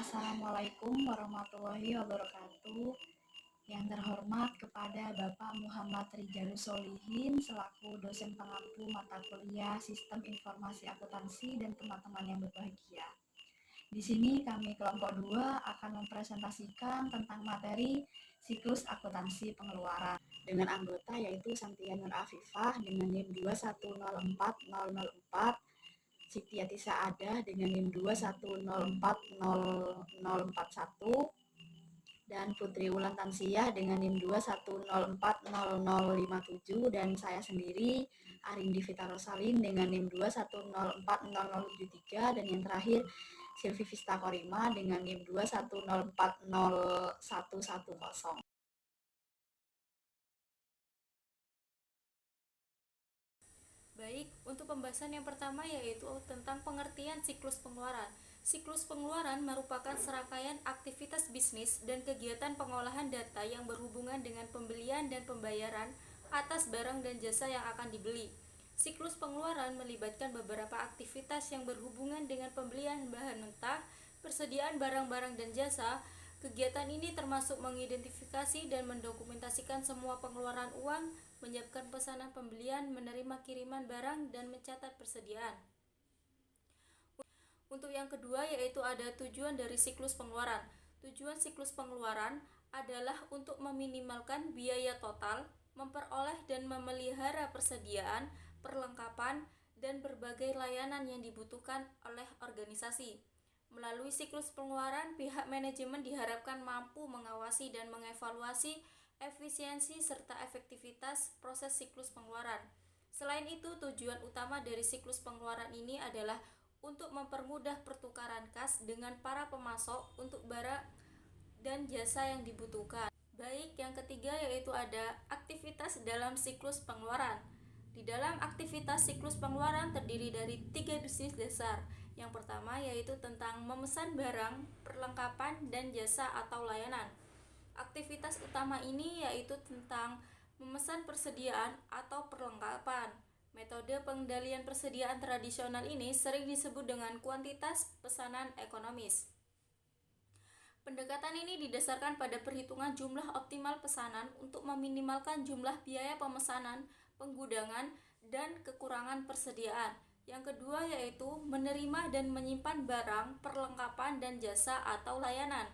Assalamualaikum warahmatullahi wabarakatuh. Yang terhormat kepada Bapak Muhammad Rijalus Solihin selaku dosen pengampu mata kuliah Sistem Informasi Akuntansi dan teman-teman yang berbahagia. Di sini kami kelompok 2 akan mempresentasikan tentang materi siklus akuntansi pengeluaran dengan anggota yaitu Santia Nur Afifah dengan NIM 2104004, Siti Atisa Ada dengan NIM 2104041, dan Putri Wulan Tansiah dengan NIM 210400057, dan saya sendiri Arindi Vita Rosalin dengan NIM 210400073, dan yang terakhir Silvi Vista Korima dengan NIM 210401110. Baik, untuk pembahasan yang pertama yaitu tentang pengertian siklus pengeluaran. Siklus pengeluaran merupakan serangkaian aktivitas bisnis dan kegiatan pengolahan data yang berhubungan dengan pembelian dan pembayaran atas barang dan jasa yang akan dibeli. Siklus pengeluaran melibatkan beberapa aktivitas yang berhubungan dengan pembelian bahan mentah, persediaan barang-barang dan jasa. Kegiatan ini termasuk mengidentifikasi dan mendokumentasikan semua pengeluaran uang, menyiapkan pesanan pembelian, menerima kiriman barang, dan mencatat persediaan. Untuk yang kedua yaitu ada tujuan dari siklus pengeluaran. Tujuan siklus pengeluaran adalah untuk meminimalkan biaya total, memperoleh dan memelihara persediaan, perlengkapan, dan berbagai layanan yang dibutuhkan oleh organisasi. Melalui siklus pengeluaran, pihak manajemen diharapkan mampu mengawasi dan mengevaluasi efisiensi serta efektivitas proses siklus pengeluaran. Selain itu, tujuan utama dari siklus pengeluaran ini adalah untuk mempermudah pertukaran kas dengan para pemasok untuk barang dan jasa yang dibutuhkan. Baik, yang ketiga yaitu ada aktivitas dalam siklus pengeluaran. Di dalam aktivitas siklus pengeluaran terdiri dari 3 bisnis dasar. Yang pertama yaitu tentang memesan barang, perlengkapan, dan jasa atau layanan. Aktivitas utama ini yaitu tentang memesan persediaan atau perlengkapan. Metode pengendalian persediaan tradisional ini sering disebut dengan kuantitas pesanan ekonomis. Pendekatan ini didasarkan pada perhitungan jumlah optimal pesanan untuk meminimalkan jumlah biaya pemesanan, penggudangan, dan kekurangan persediaan. Yang kedua yaitu menerima dan menyimpan barang, perlengkapan, dan jasa atau layanan.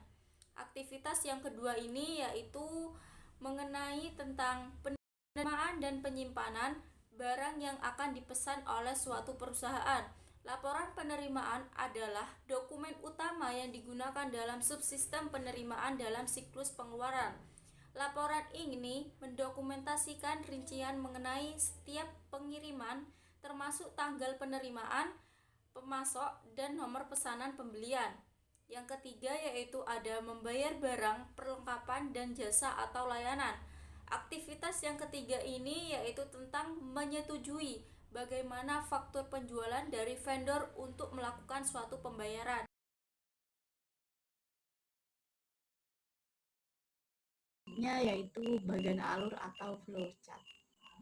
Aktivitas yang kedua ini yaitu mengenai tentang penerimaan dan penyimpanan barang yang akan dipesan oleh suatu perusahaan. Laporan penerimaan adalah dokumen utama yang digunakan dalam subsistem penerimaan dalam siklus pengeluaran. Laporan ini mendokumentasikan rincian mengenai setiap pengiriman, termasuk tanggal penerimaan, pemasok, dan nomor pesanan pembelian. Yang ketiga yaitu ada membayar barang, perlengkapan, dan jasa atau layanan. Aktivitas yang ketiga ini yaitu tentang menyetujui bagaimana faktur penjualan dari vendor untuk melakukan suatu pembayaran. Yaitu bagian alur atau flowchart.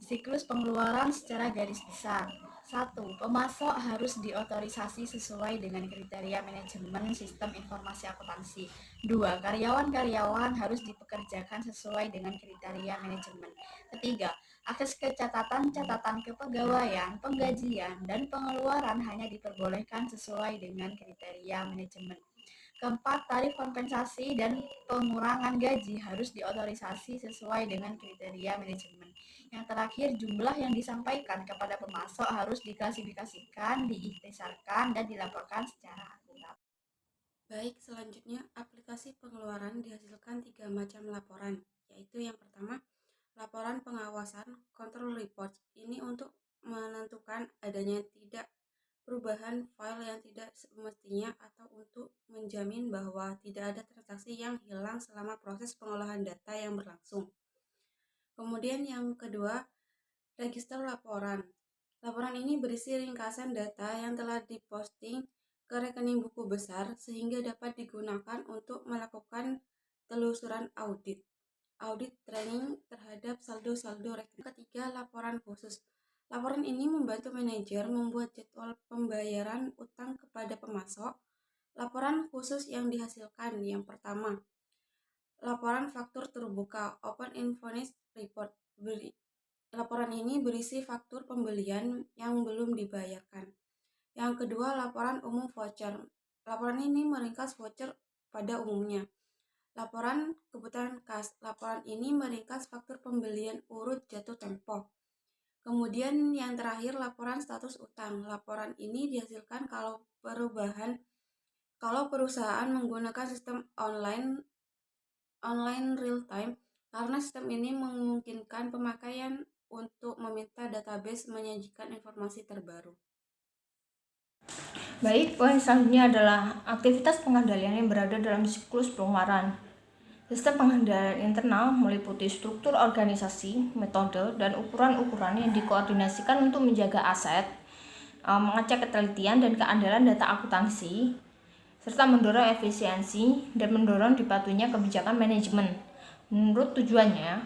Siklus pengeluaran secara garis besar. 1. Pemasok harus diotorisasi sesuai dengan kriteria manajemen sistem informasi akuntansi. 2. Karyawan-karyawan harus dipekerjakan sesuai dengan kriteria manajemen. Ketiga, akses ke catatan kepegawaian, penggajian, dan pengeluaran hanya diperbolehkan sesuai dengan kriteria manajemen. Keempat, tarif kompensasi dan pengurangan gaji harus diotorisasi sesuai dengan kriteria manajemen. Yang terakhir, jumlah yang disampaikan kepada pemasok harus diklasifikasikan, diikhtisarkan, dan dilaporkan secara akurat. Baik, selanjutnya aplikasi pengeluaran dihasilkan 3 macam laporan, yaitu yang pertama, laporan pengawasan control report. Ini untuk menentukan adanya tidak perubahan file yang tidak semestinya atau untuk menjamin bahwa tidak ada transaksi yang hilang selama proses pengolahan data yang berlangsung. Kemudian yang kedua, register laporan. Laporan ini berisi ringkasan data yang telah diposting ke rekening buku besar sehingga dapat digunakan untuk melakukan telusuran audit training terhadap saldo-saldo rekening. Ketiga, laporan khusus. Laporan ini membantu manajer membuat jadwal pembayaran utang kepada pemasok, Laporan khusus yang dihasilkan. Yang pertama, laporan faktur terbuka Open Invoice Report. Laporan ini berisi faktur pembelian yang belum dibayarkan. Yang kedua, laporan umum voucher. Laporan ini meringkas voucher pada umumnya. Laporan kebutuhan kas. Laporan ini meringkas faktur pembelian urut jatuh tempo. Kemudian yang terakhir, laporan status utang. Laporan ini dihasilkan kalau perusahaan menggunakan sistem online real time, karena sistem ini memungkinkan pemakaian untuk meminta database menyajikan informasi terbaru. Baik, poin selanjutnya adalah aktivitas pengendalian yang berada dalam siklus pengeluaran. Sistem pengendalian internal meliputi struktur organisasi, metode, dan ukuran-ukuran yang dikoordinasikan untuk menjaga aset, mengecek ketelitian dan keandalan data akuntansi, serta mendorong efisiensi dan mendorong dipatuhinya kebijakan manajemen. Menurut tujuannya,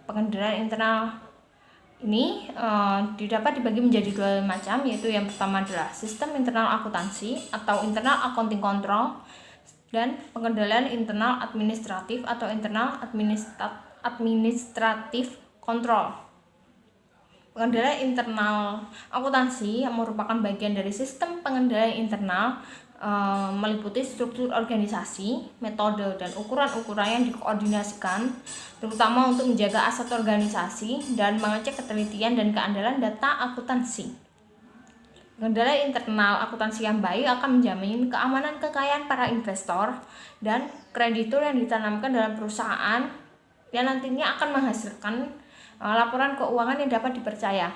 pengendalian internal ini didapat dibagi menjadi dua macam, yaitu yang pertama adalah sistem internal akuntansi atau internal accounting control, dan pengendalian internal administratif atau internal administratif control. Pengendalian internal akuntansi yang merupakan bagian dari sistem pengendalian internal meliputi struktur organisasi, metode, dan ukuran-ukuran yang dikoordinasikan terutama untuk menjaga aset organisasi dan mengecek ketelitian dan keandalan data akuntansi. Pengendalian internal akuntansi yang baik akan menjamin keamanan kekayaan para investor dan kreditur yang ditanamkan dalam perusahaan yang nantinya akan menghasilkan laporan keuangan yang dapat dipercaya.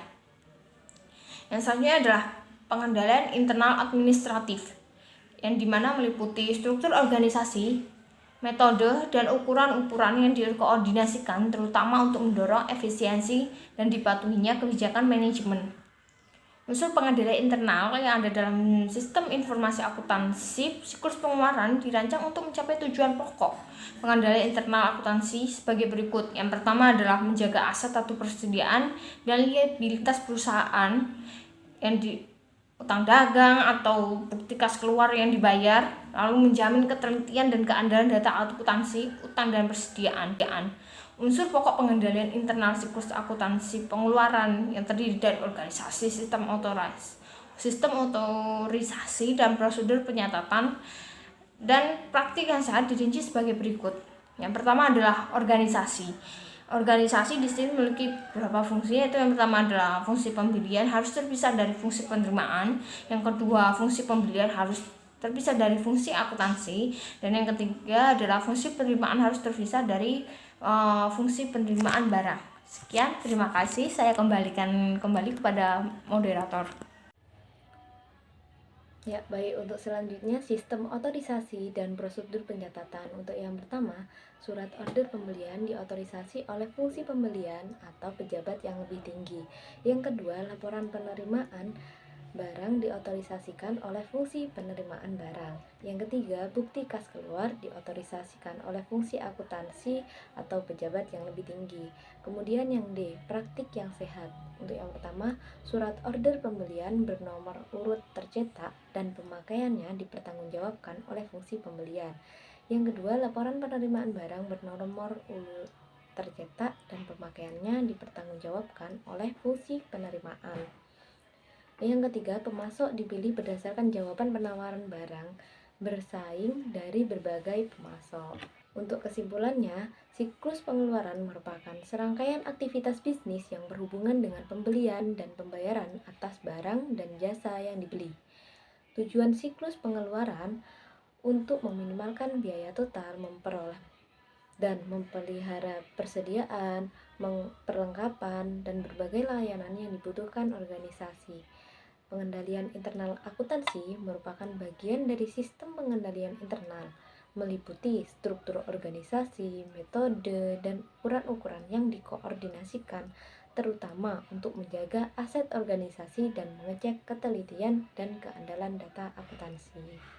Yang selanjutnya adalah pengendalian internal administratif, yang dimana meliputi struktur organisasi, metode, dan ukuran-ukuran yang dikoordinasikan terutama untuk mendorong efisiensi dan dipatuhinya kebijakan manajemen. Unsur pengendalian internal yang ada dalam sistem informasi akuntansi siklus pengeluaran dirancang untuk mencapai tujuan pokok pengendalian internal akuntansi sebagai berikut. Yang pertama adalah menjaga aset atau persediaan dan liabilitas perusahaan yang utang dagang atau bukti kas keluar yang dibayar, lalu menjamin ketelitian dan keandalan data akuntansi, utang dan persediaan. Unsur pokok pengendalian internal siklus akuntansi pengeluaran yang terdiri dari organisasi, sistem otorisasi dan prosedur penyatatan dan praktik yang sangat dirinci sebagai berikut. Yang pertama adalah organisasi. Organisasi di sini memiliki beberapa fungsi, yaitu yang pertama adalah fungsi pembelian harus terpisah dari fungsi penerimaan, yang kedua fungsi pembelian harus terpisah dari fungsi akuntansi, dan yang ketiga adalah fungsi penerimaan harus terpisah dari fungsi penerimaan barang. Sekian, terima kasih. Saya kembalikan kembali kepada moderator. Ya, baik. Untuk selanjutnya, sistem otorisasi dan prosedur pencatatan. Untuk yang pertama, surat order pembelian diotorisasi oleh fungsi pembelian atau pejabat yang lebih tinggi. Yang kedua, laporan penerimaan barang diotorisasikan oleh fungsi penerimaan barang. Yang ketiga, bukti kas keluar diotorisasikan oleh fungsi akuntansi atau pejabat yang lebih tinggi. Kemudian yang D, praktik yang sehat. Untuk yang pertama, surat order pembelian bernomor urut tercetak dan pemakaiannya dipertanggungjawabkan oleh fungsi pembelian. Yang kedua, laporan penerimaan barang bernomor urut tercetak dan pemakaiannya dipertanggungjawabkan oleh fungsi penerimaan. Yang ketiga, pemasok dipilih berdasarkan jawaban penawaran barang bersaing dari berbagai pemasok. Untuk kesimpulannya, siklus pengeluaran merupakan serangkaian aktivitas bisnis yang berhubungan dengan pembelian dan pembayaran atas barang dan jasa yang dibeli. Tujuan siklus pengeluaran untuk meminimalkan biaya total, memperoleh dan memelihara persediaan, perlengkapan, dan berbagai layanan yang dibutuhkan organisasi. Pengendalian internal akuntansi merupakan bagian dari sistem pengendalian internal, meliputi struktur organisasi, metode, dan ukuran-ukuran yang dikoordinasikan, terutama untuk menjaga aset organisasi dan mengecek ketelitian dan keandalan data akuntansi.